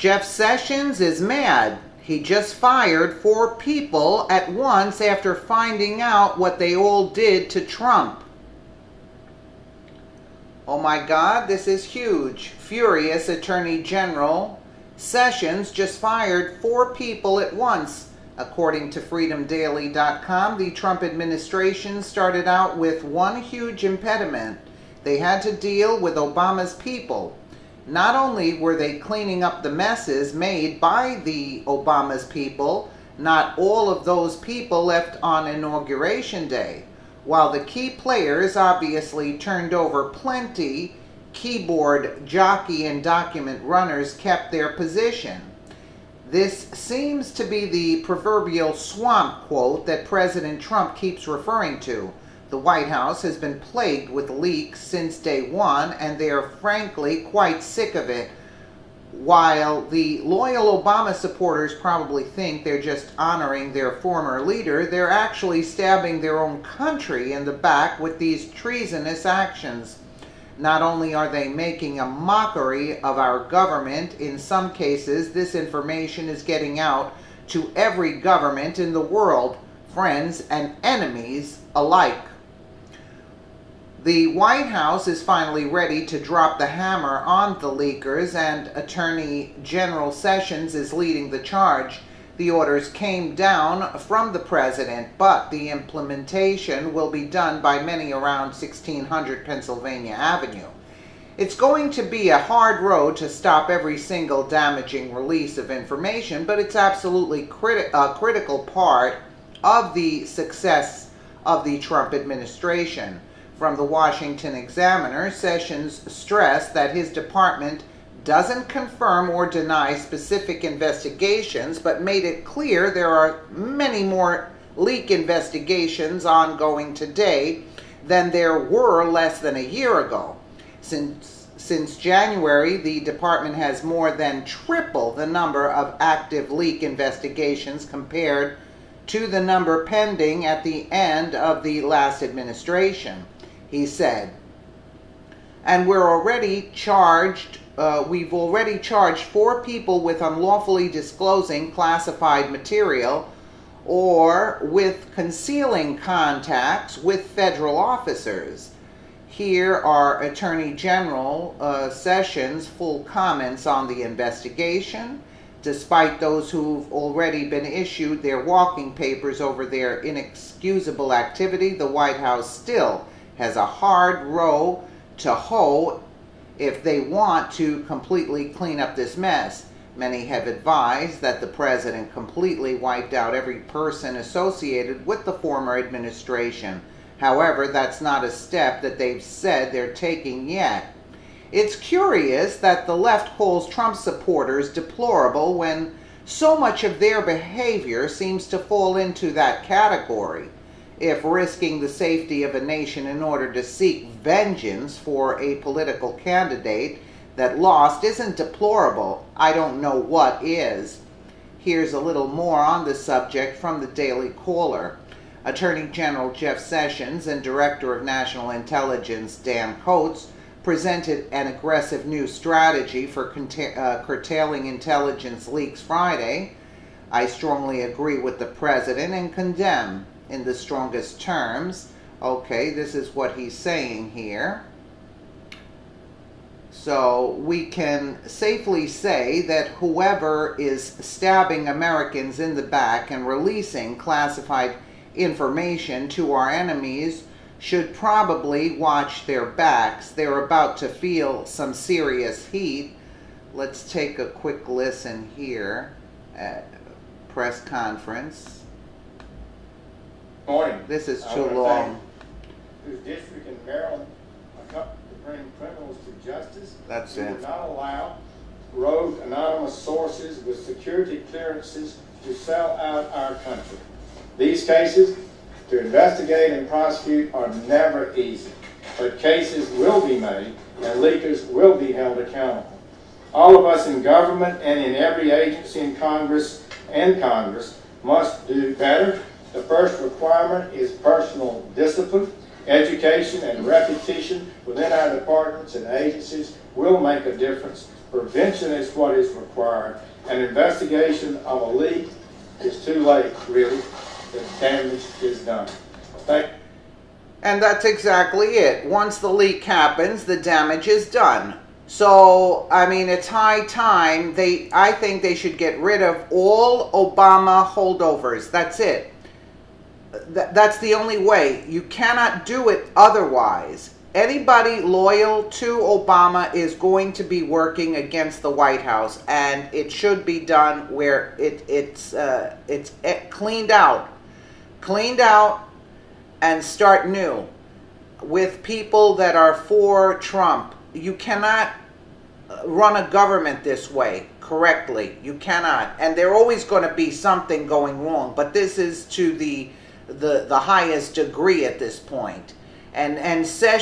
Jeff Sessions is mad. He just fired 4 people at once after finding out what they all did to Trump. Oh my God, this is huge. Furious Attorney General Sessions just fired 4 people at once. According to freedomdaily.com, the Trump administration started out with one huge impediment. They had to deal with Obama's people. Not only were they cleaning up the messes made by the Obama's people, not all of those people left on Inauguration Day. While the key players obviously turned over plenty, keyboard jockey and document runners kept their position. This seems to be the proverbial swamp quote that President Trump keeps referring to. The White House has been plagued with leaks since day one, and they are frankly quite sick of it. While the loyal Obama supporters probably think they're just honoring their former leader, they're actually stabbing their own country in the back with these treasonous actions. Not only are they making a mockery of our government, in some cases this information is getting out to every government in the world, friends and enemies alike. The White House is finally ready to drop the hammer on the leakers, and Attorney General Sessions is leading the charge. The orders came down from the president, but the implementation will be done by many around 1600 Pennsylvania Avenue. It's going to be a hard road to stop every single damaging release of information, but it's absolutely a critical part of the success of the Trump administration. From the Washington Examiner, Sessions stressed that his department doesn't confirm or deny specific investigations, but made it clear there are many more leak investigations ongoing today than there were less than a year ago. Since January, the department has more than triple the number of active leak investigations compared to the number pending at the end of the last administration. He said, and we've already charged 4 people with unlawfully disclosing classified material or with concealing contacts with federal officers. Here are Attorney General Sessions' full comments on the investigation. Despite those who've already been issued their walking papers over their inexcusable activity, the White House still has a hard row to hoe if they want to completely clean up this mess. Many have advised that the president completely wiped out every person associated with the former administration. However, that's not a step that they've said they're taking yet. It's curious that the left calls Trump supporters deplorable when so much of their behavior seems to fall into that category. If risking the safety of a nation in order to seek vengeance for a political candidate that lost isn't deplorable, I don't know what is. Here's a little more on the subject from the Daily Caller. Attorney General Jeff Sessions and Director of National Intelligence Dan Coats presented an aggressive new strategy for curtailing intelligence leaks Friday. I strongly agree with the president and condemn in the strongest terms. Okay, this is what he's saying here. So we can safely say that whoever is stabbing Americans in the back and releasing classified information to our enemies should probably watch their backs. They're about to feel some serious heat. Let's take a quick listen here at press conference. Morning. This is too long. Whose district in Maryland accompanied to bring criminals to justice. That's we it. will not allow rogue anonymous sources with security clearances to sell out our country. These cases, to investigate and prosecute, are never easy, but cases will be made and leakers will be held accountable. All of us in government and in every agency in Congress must do better. The first requirement is personal discipline. Education and repetition within our departments and agencies will make a difference. Prevention is what is required. An investigation of a leak is too late, really. The damage is done. Thank you. And that's exactly it. Once the leak happens, the damage is done. So, I mean, it's high time. I think they should get rid of all Obama holdovers. That's it. That's the only way. You cannot do it otherwise. Anybody loyal to Obama is going to be working against the White House, and it should be done where it's cleaned out, and start new with people that are for Trump. You cannot run a government this way correctly. You cannot, and there's always going to be something going wrong. But this is to the highest degree at this point, and Sessions